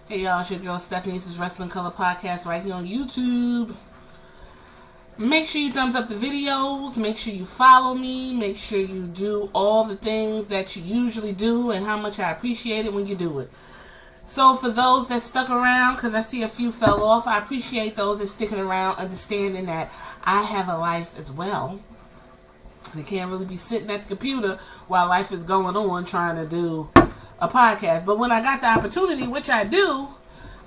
Hey y'all, it's your girl Stephanie. This is Wrestling Color Podcast right here on YouTube. Make sure you thumbs up the videos. Make sure you follow me. Make sure you do all the things that you usually do and how much I appreciate it when you do it. So for those that stuck around, because I see a few fell off, I appreciate those that sticking around, understanding that I have a life as well. They can't really be sitting at the computer while life is going on trying to do a podcast. But when I got the opportunity, which I do,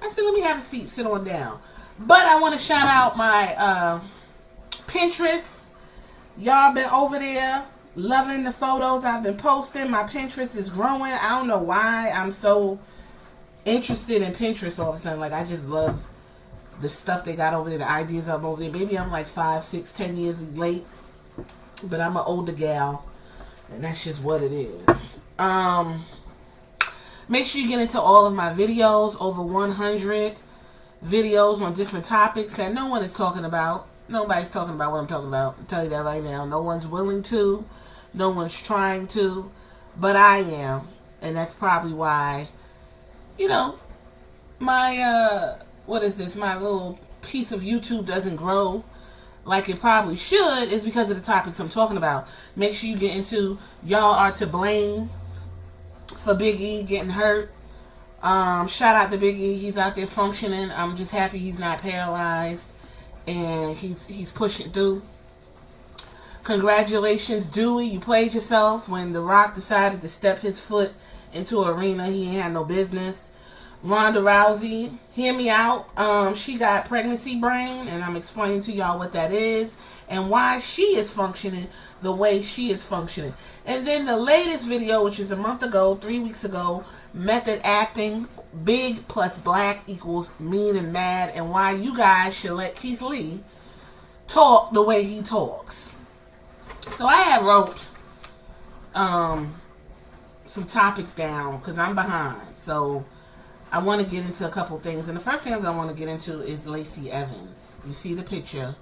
I said, let me have a seat, sit on down. But I want to shout out my Pinterest. Y'all been over there loving the photos I've been posting. My Pinterest is growing. I don't know why I'm so interested in Pinterest all of a sudden. Like, I just love the stuff they got over there, the ideas up over there. Maybe I'm like 5, 6, 10 years late, but I'm an older gal, and that's just what it is. Make sure you get into all of my videos, over 100 videos on different topics that no one is talking about. Nobody's talking about what I'm talking about. I'll tell you that right now. No one's willing to. No one's trying to. But I am. And that's probably why, you know, my, my little piece of YouTube doesn't grow like it probably should, is because of the topics I'm talking about. Make sure you get into Y'all Are to Blame for Big E getting hurt. Shout out to Big E. He's out there functioning. I'm just happy he's not paralyzed and he's pushing through. Congratulations, Dewey. You played yourself when The Rock decided to step his foot into an arena he ain't had no business. Ronda Rousey, hear me out. She got pregnancy brain, and I'm explaining to y'all what that is and why she is functioning the way she is functioning. And then the latest video, which is a month ago, 3 weeks ago, method acting, big plus black equals mean and mad, and why you guys should let Keith Lee talk the way he talks. So I have wrote some topics down because I'm behind. So I want to get into a couple things. And the first things I want to get into is Lacey Evans. You see the picture.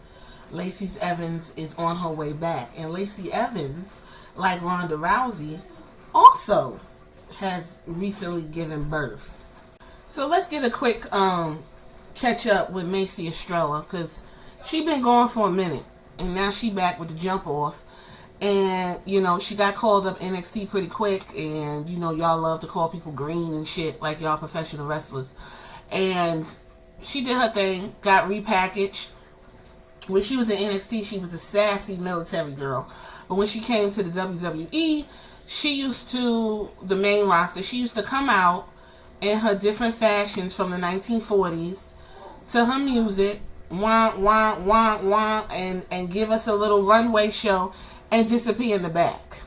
Lacey Evans is on her way back. And Lacey Evans, like Ronda Rousey, also has recently given birth. So let's get a quick catch up with Macy Estrella, because she been gone for a minute. And now she back with the jump off. And, you know, she got called up NXT pretty quick. And, you know, y'all love to call people green and shit like y'all professional wrestlers. And she did her thing, got repackaged. When she was in NXT, she was a sassy military girl. But when she came to the WWE, she used to, the main roster, she used to come out in her different fashions from the 1940s to her music, wah, wah, wah, wah, and give us a little runway show and disappear in the back.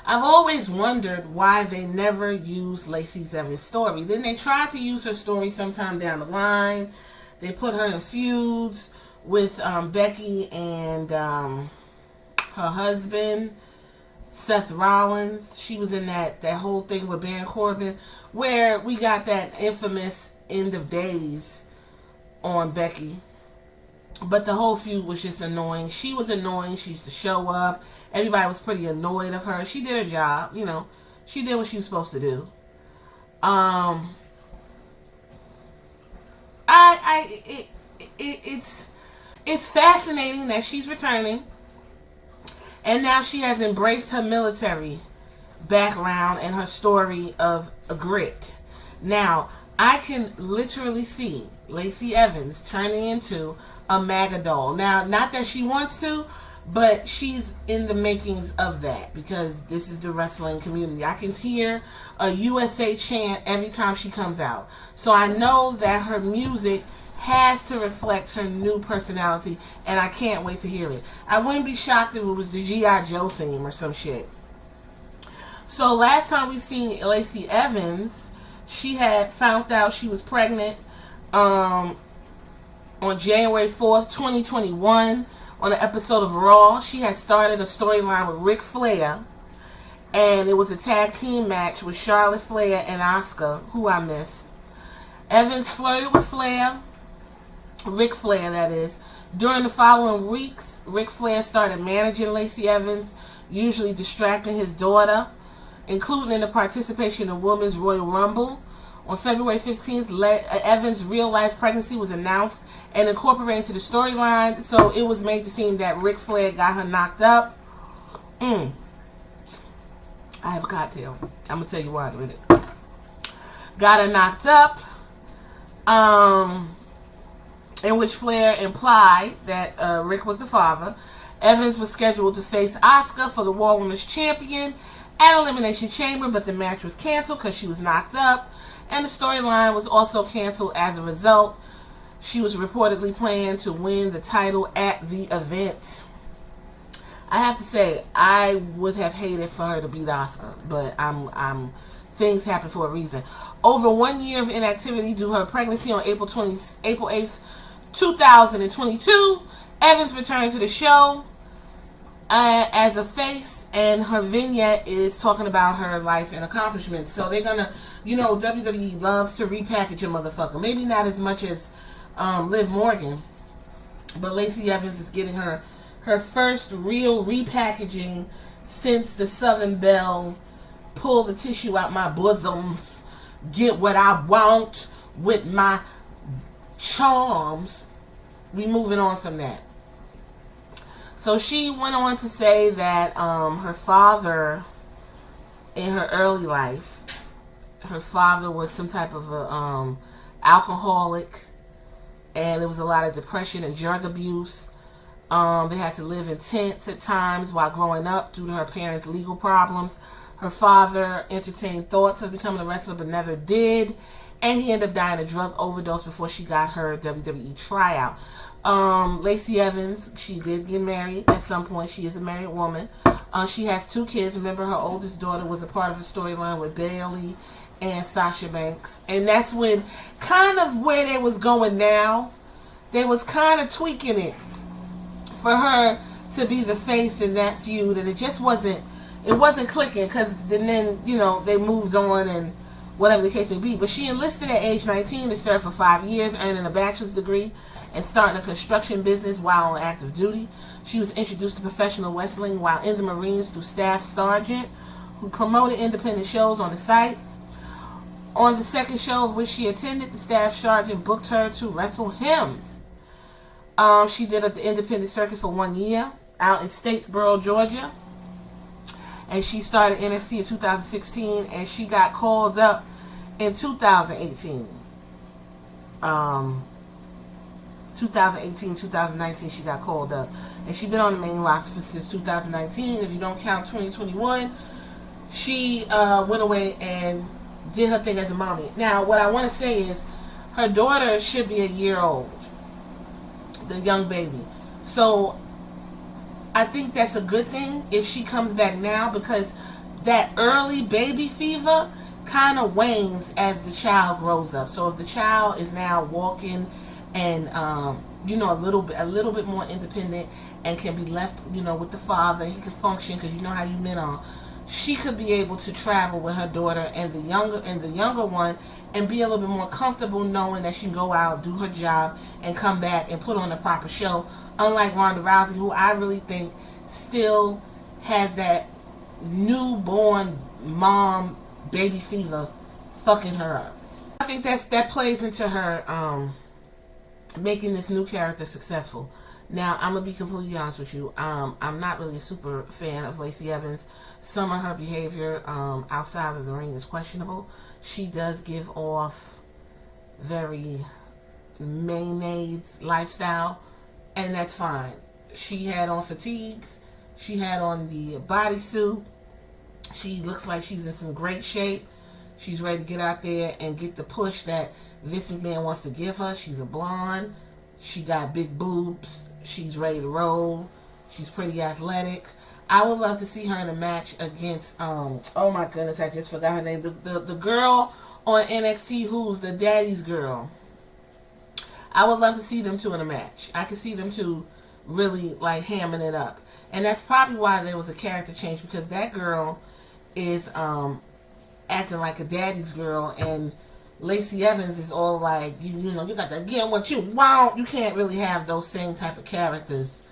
I've always wondered why they never used Lacey Evans' story. Then they tried to use her story sometime down the line. They put her in feuds with Becky and her husband, Seth Rollins. She was in that whole thing with Baron Corbin, where we got that infamous end of days on Becky. But the whole feud was just annoying. She was annoying. She used to show up. Everybody was pretty annoyed of her. She did her job. You know, she did what she was supposed to do. It's fascinating that she's returning, and now she has embraced her military background and her story of a grit. Now, I can literally see Lacey Evans turning into a MAGA doll. Now, not that she wants to, but she's in the makings of that, because this is the wrestling community. I can hear a USA chant every time she comes out. So I know that her music has to reflect her new personality, and I can't wait to hear it. I wouldn't be shocked if it was the G.I. Joe theme or some shit. So last time we seen Lacey Evans, she had found out she was pregnant on January 4th, 2021, on an episode of Raw. She had started a storyline with Ric Flair, and it was a tag team match with Charlotte Flair and Asuka, who I miss. Evans flirted with Flair, Ric Flair that is. During the following weeks, Ric Flair started managing Lacey Evans, usually distracting his daughter, including in the participation in Women's Royal Rumble On February 15th, Evans' real-life pregnancy was announced and incorporated into the storyline, so it was made to seem that Ric Flair got her knocked up. I have a cocktail. I'm going to tell you why in a minute. Got her knocked up, in which Flair implied that Rick was the father. Evans was scheduled to face Asuka for the War Women's Champion at Elimination Chamber, but the match was canceled because she was knocked up, and the storyline was also canceled as a result. She was reportedly planning to win the title at the event. I have to say, I would have hated for her to beat Asuka, but things happen for a reason. Over 1 year of inactivity due to her pregnancy on April 8th, 2022, Evans returned to the show as a face, and her vignette is talking about her life and accomplishments. So they're gonna, WWE loves to repackage a motherfucker. Maybe not as much as Liv Morgan, but Lacey Evans is getting her first real repackaging since the Southern Belle pull the tissue out my bosoms, get what I want with my charms. We moving on from that. So she went on to say that her father, in her early life, her father was some type of a alcoholic, and there was a lot of depression and drug abuse. They had to live in tents at times while growing up due to her parents' legal problems. Her father entertained thoughts of becoming a wrestler but never did, and he ended up dying of drug overdose before she got her WWE tryout. Lacey Evans, she did get married at some point. She is a married woman. She has 2 kids. Remember, her oldest daughter was a part of a storyline with Belle and Sasha Banks. And that's when, kind of where they was going now, they was kind of tweaking it for her to be the face in that feud. And it just wasn't clicking, because then, they moved on and whatever the case may be. But she enlisted at age 19 to serve for 5 years, earning a bachelor's degree and starting a construction business while on active duty. She was introduced to professional wrestling while in the Marines through Staff Sergeant, who promoted independent shows on the site. On the second show of which she attended, the Staff Sergeant booked her to wrestle him. She did the independent circuit for 1 year out in Statesboro, Georgia. And she started NXT in 2016, and she got called up in 2018. 2019, she got called up. And she's been on the main roster since 2019. If you don't count 2021, she went away and did her thing as a mommy. Now, what I want to say is, her daughter should be a year old. The young baby. So, I think that's a good thing if she comes back now, because that early baby fever kind of wanes as the child grows up. So if the child is now walking and a little bit more independent and can be left with the father, he can function, because how you men are, she could be able to travel with her daughter and the younger one and be a little bit more comfortable knowing that she can go out, do her job, and come back and put on a proper show. Unlike Ronda Rousey, who I really think still has that newborn mom baby fever fucking her up. I think that plays into her making this new character successful. Now, I'm going to be completely honest with you. I'm not really a super fan of Lacey Evans. Some of her behavior outside of the ring is questionable. She does give off very mayonnaise lifestyle, and that's fine. She had on fatigues. She had on the bodysuit. She looks like she's in some great shape. She's ready to get out there and get the push that Vince McMahon wants to give her. She's a blonde. She got big boobs. She's ready to roll. She's pretty athletic. I would love to see her in a match against, oh my goodness, I just forgot her name. The girl on NXT who's the daddy's girl. I would love to see them two in a match. I could see them two really like hamming it up. And that's probably why there was a character change, because that girl is acting like a daddy's girl, and Lacey Evans is all like, you got to get what you want. You can't really have those same type of characters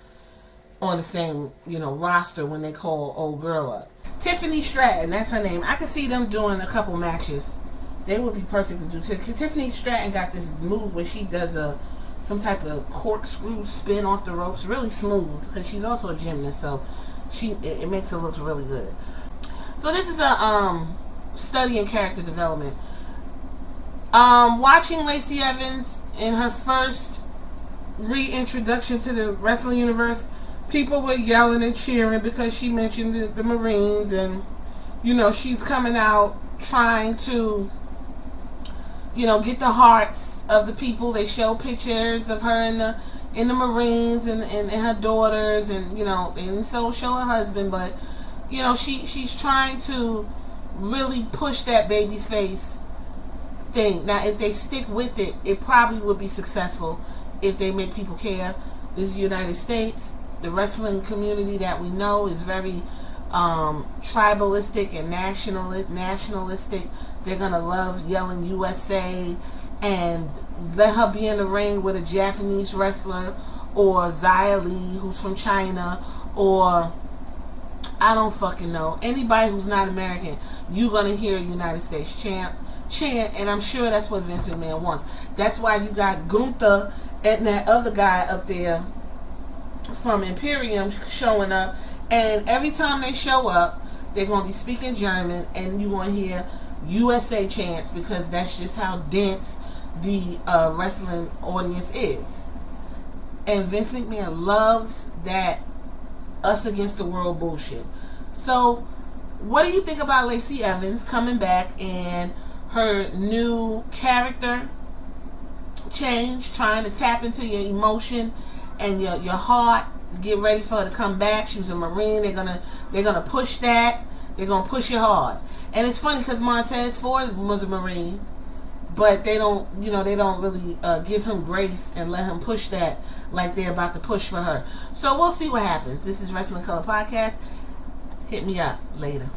on the same, roster when they call old girl up. Tiffany Stratton, that's her name. I could see them doing a couple matches they would be perfect to do. Tiffany Stratton got this move where she does some type of corkscrew spin off the ropes, really smooth, because she's also a gymnast, so it makes her look really good. So this is a study in character development. Watching Lacey Evans in her first reintroduction to the wrestling universe, people were yelling and cheering because she mentioned the Marines, and she's coming out trying to get the hearts of the people. They show pictures of her in the Marines and her daughters, and so show her husband, but she's trying to really push that baby's face thing. Now, if they stick with it, it probably would be successful if they make people care. This is the United States. The wrestling community that we know is very tribalistic and nationalistic. They're gonna love yelling USA and let her be in the ring with a Japanese wrestler, or Xia Li, who's from China, or I don't fucking know, anybody who's not American. You're gonna hear a United States chant, and I'm sure that's what Vince McMahon wants. That's why you got Gunther and that other guy up there from Imperium showing up, and every time they show up, they're gonna be speaking German, and you're gonna hear USA chants, because that's just how dense the wrestling audience is. And Vince McMahon loves that us against the world bullshit. So what do you think about Lacey Evans coming back and her new character change, trying to tap into your emotion and your heart, get ready for her to come back? She was a Marine. They're gonna push that. They're gonna push it hard. And it's funny because Montez Ford was a Marine, but they don't really give him grace and let him push that like they're about to push for her. So we'll see what happens. This is Wrestling Color Podcast. Hit me up later.